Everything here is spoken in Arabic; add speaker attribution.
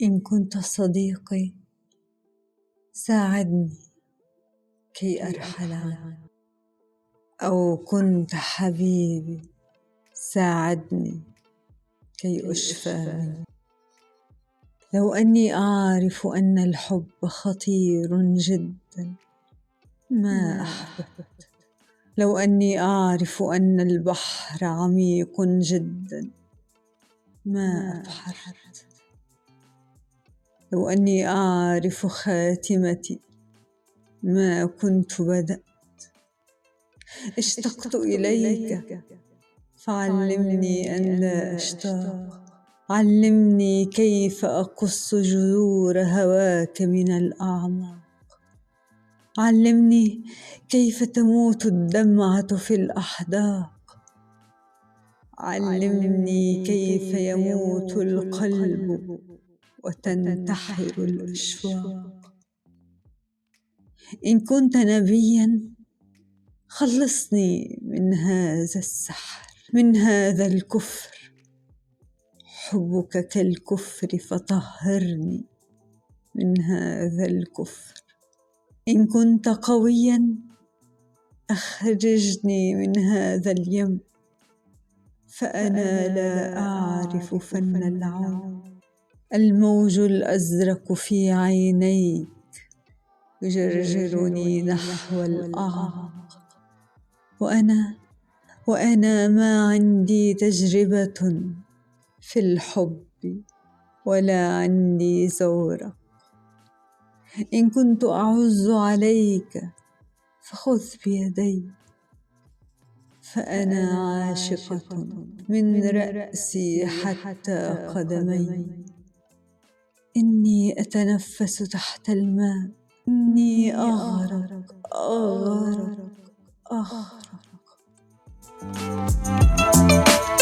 Speaker 1: إن كنت صديقي ساعدني كي أرحل عنك، أو كنت حبيبي ساعدني كي أشفى منك. لو أني أعرف أن الحب خطير جدا ما أحببت، لو أني أعرف أن البحر عميق جدا ما أبحرت، لو أني أعرف خاتمتي ما كنت بدأت. اشتقت إليك فعلمني أن لا أشتاق، علمني كيف أقص جذور هواك من الأعماق، علمني كيف تموت الدمعة في الأحداق، علمني كيف يموت القلب وتنتحر الأشواق. إن كنت نبيا خلصني من هذا السحر، من هذا الكفر. حبك كالكفر فطهرني من هذا الكفر. إن كنت قويا أخرجني من هذا اليم، فأنا لا أعرف فن العوم. الموج الأزرق في عينيك يجرجرني نحو الأعمق، وأنا ما عندي تجربة في الحب ولا عندي زورق. إن كنت أعز عليك فخذ بيدي، فأنا عاشقة من رأسي حتى قدمي. إني أتنفس تحت الماء، إني أغرق.